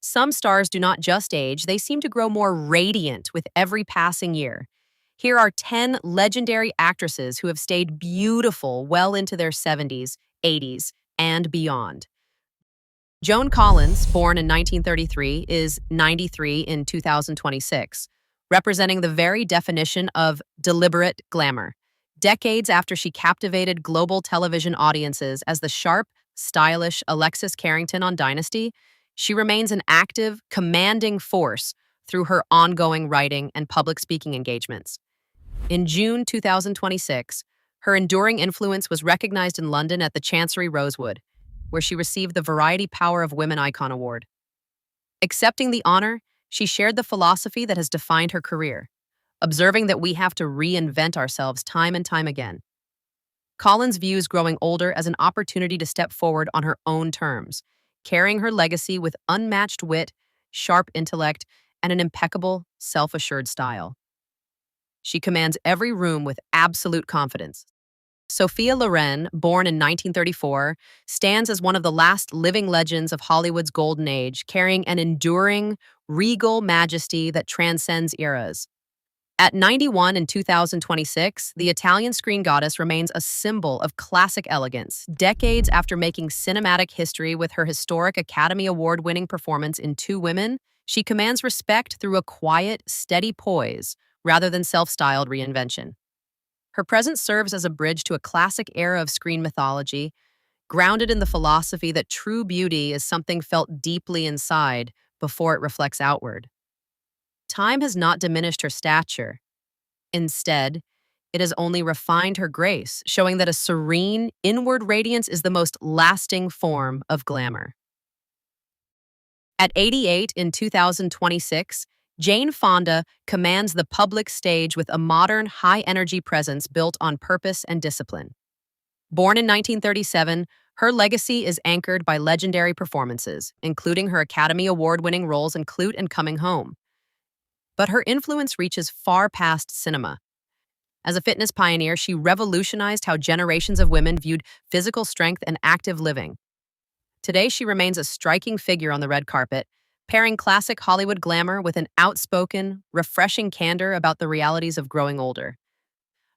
Some stars do not just age, they seem to grow more radiant with every passing year. Here are 10 legendary actresses who have stayed beautiful well into their 70s, 80s, and beyond. Joan Collins, born in 1933, is 93 in 2026, representing the very definition of deliberate glamour. Decades after she captivated global television audiences as the sharp, stylish Alexis Carrington on Dynasty, she remains an active, commanding force through her ongoing writing and public speaking engagements. In June 2026, her enduring influence was recognized in London at the Chancery Rosewood, where she received the Variety Power of Women Icon Award. Accepting the honor, she shared the philosophy that has defined her career, observing that we have to reinvent ourselves time and time again. Collins views growing older as an opportunity to step forward on her own terms, carrying her legacy with unmatched wit, sharp intellect, and an impeccable, self-assured style. She commands every room with absolute confidence. Sophia Loren, born in 1934, stands as one of the last living legends of Hollywood's golden age, carrying an enduring, regal majesty that transcends eras. At 91 in 2026, the Italian screen goddess remains a symbol of classic elegance, decades after making cinematic history with her historic Academy Award-winning performance in Two Women. She commands respect through a quiet, steady poise, rather than self-styled reinvention. Her presence serves as a bridge to a classic era of screen mythology, grounded in the philosophy that true beauty is something felt deeply inside before it reflects outward. Time has not diminished her stature. Instead, it has only refined her grace, showing that a serene, inward radiance is the most lasting form of glamour. At 88 in 2026, Jane Fonda commands the public stage with a modern, high-energy presence built on purpose and discipline. Born in 1937, her legacy is anchored by legendary performances, including her Academy Award-winning roles in Klute and Coming Home. But her influence reaches far past cinema. As a fitness pioneer, she revolutionized how generations of women viewed physical strength and active living. Today, she remains a striking figure on the red carpet, pairing classic Hollywood glamour with an outspoken, refreshing candor about the realities of growing older.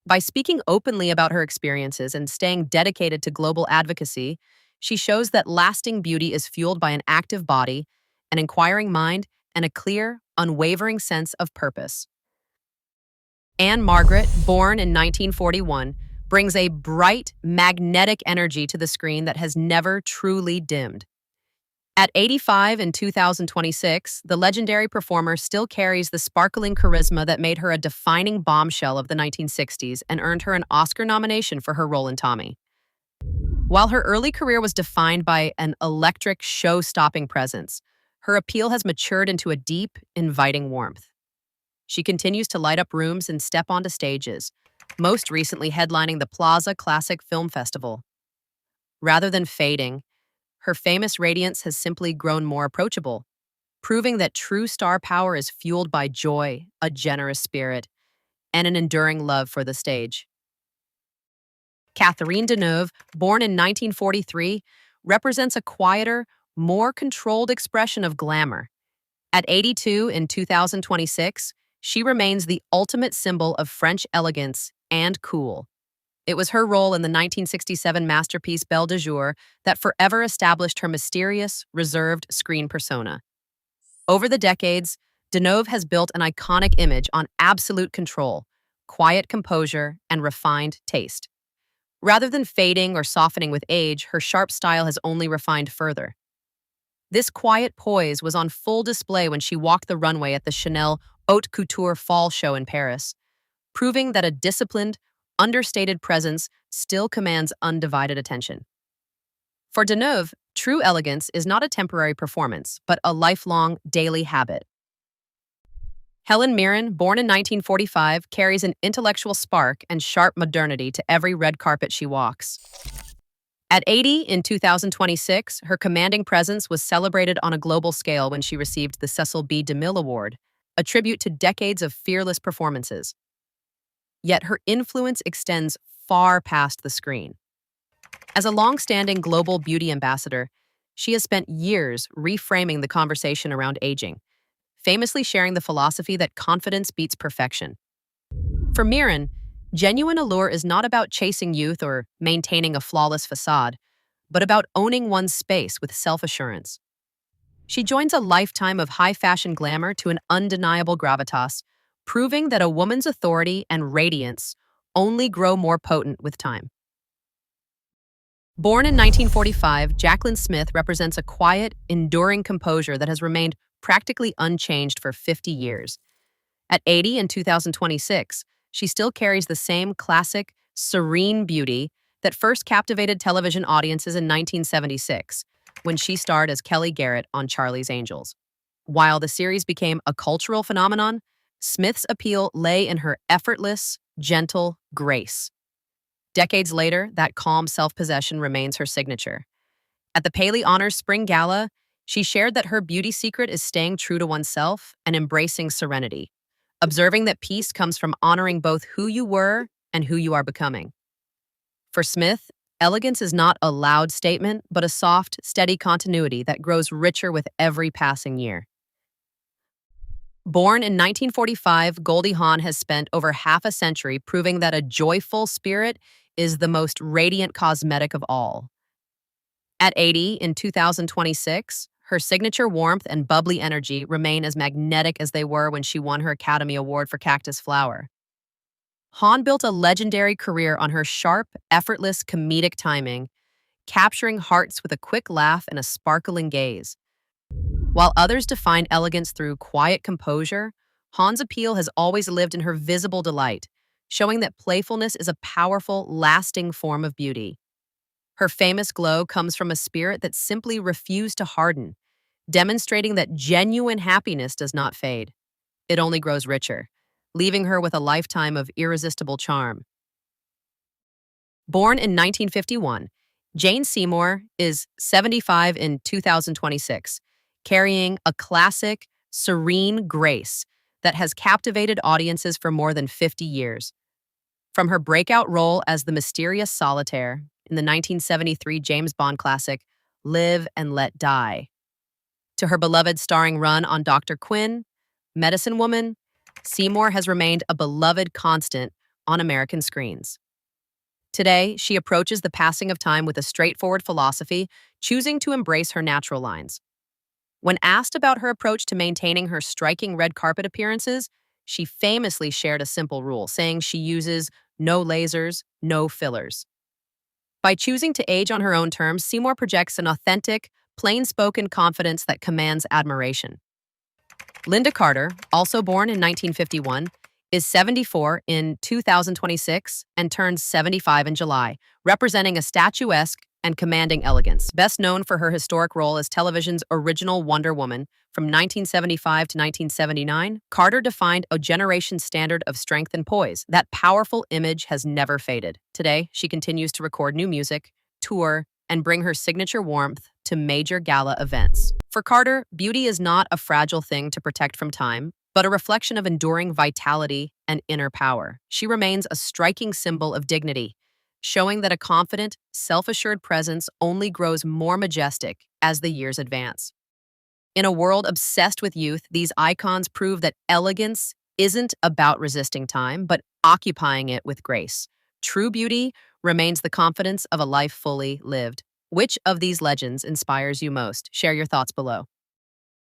By speaking openly about her experiences and staying dedicated to global advocacy, she shows that lasting beauty is fueled by an active body, an inquiring mind, and a clear, unwavering sense of purpose. Ann-Margret, born in 1941, brings a bright, magnetic energy to the screen that has never truly dimmed. At 85 in 2026, the legendary performer still carries the sparkling charisma that made her a defining bombshell of the 1960s and earned her an Oscar nomination for her role in Tommy. While her early career was defined by an electric, show-stopping presence, her appeal has matured into a deep, inviting warmth. She continues to light up rooms and step onto stages, most recently headlining the Plaza Classic Film Festival. Rather than fading, her famous radiance has simply grown more approachable, proving that true star power is fueled by joy, a generous spirit, and an enduring love for the stage. Catherine Deneuve, born in 1943, represents a quieter, more controlled expression of glamour. At 82 in 2026, she remains the ultimate symbol of French elegance and cool. It was her role in the 1967 masterpiece Belle de Jour that forever established her mysterious, reserved screen persona. Over the decades, Deneuve has built an iconic image on absolute control, quiet composure, and refined taste. Rather than fading or softening with age, her sharp style has only refined further. This quiet poise was on full display when she walked the runway at the Chanel Haute Couture Fall Show in Paris, proving that a disciplined, understated presence still commands undivided attention. For Deneuve, true elegance is not a temporary performance, but a lifelong, daily habit. Helen Mirren, born in 1945, carries an intellectual spark and sharp modernity to every red carpet she walks. At 80 in 2026, her commanding presence was celebrated on a global scale when she received the Cecil B. DeMille Award, a tribute to decades of fearless performances. Yet her influence extends far past the screen. As a long-standing global beauty ambassador, she has spent years reframing the conversation around aging, famously sharing the philosophy that confidence beats perfection. For Mirren, genuine allure is not about chasing youth or maintaining a flawless facade, but about owning one's space with self-assurance. She joins a lifetime of high-fashion glamour to an undeniable gravitas, proving that a woman's authority and radiance only grow more potent with time. Born in 1945, Jacqueline Smith represents a quiet, enduring composure that has remained practically unchanged for 50 years. At 80 in 2026, she still carries the same classic, serene beauty that first captivated television audiences in 1976, when she starred as Kelly Garrett on Charlie's Angels. While the series became a cultural phenomenon, Smith's appeal lay in her effortless, gentle grace. Decades later, that calm self-possession remains her signature. At the Paley Honors Spring Gala, she shared that her beauty secret is staying true to oneself and embracing serenity, observing that peace comes from honoring both who you were and who you are becoming. For Smith, elegance is not a loud statement, but a soft, steady continuity that grows richer with every passing year. Born in 1945, Goldie Hawn has spent over half a century proving that a joyful spirit is the most radiant cosmetic of all. At 80 in 2026, her signature warmth and bubbly energy remain as magnetic as they were when she won her Academy Award for Cactus Flower. Hawn built a legendary career on her sharp, effortless comedic timing, capturing hearts with a quick laugh and a sparkling gaze. While others define elegance through quiet composure, Hawn's appeal has always lived in her visible delight, showing that playfulness is a powerful, lasting form of beauty. Her famous glow comes from a spirit that simply refused to harden, demonstrating that genuine happiness does not fade. It only grows richer, leaving her with a lifetime of irresistible charm. Born in 1951, Jane Seymour is 75 in 2026, carrying a classic, serene grace that has captivated audiences for more than 50 years. From her breakout role as the mysterious solitaire in the 1973 James Bond classic, Live and Let Die, to her beloved starring run on Dr. Quinn, Medicine Woman, Seymour has remained a beloved constant on American screens. Today, she approaches the passing of time with a straightforward philosophy, choosing to embrace her natural lines. When asked about her approach to maintaining her striking red carpet appearances, she famously shared a simple rule, saying she uses no lasers, no fillers. By choosing to age on her own terms, Seymour projects an authentic, plain-spoken confidence that commands admiration. Linda Carter, also born in 1951, is 74 in 2026 and turns 75 in July, representing a statuesque and commanding elegance. Best known for her historic role as television's original Wonder Woman from 1975 to 1979, Carter defined a generation's standard of strength and poise. That powerful image has never faded. Today, she continues to record new music, tour, and bring her signature warmth to major gala events. For Carter, beauty is not a fragile thing to protect from time, but a reflection of enduring vitality and inner power. She remains a striking symbol of dignity, showing that a confident, self-assured presence only grows more majestic as the years advance. In a world obsessed with youth, these icons prove that elegance isn't about resisting time, but occupying it with grace. True beauty remains the confidence of a life fully lived. Which of these legends inspires you most? Share your thoughts below.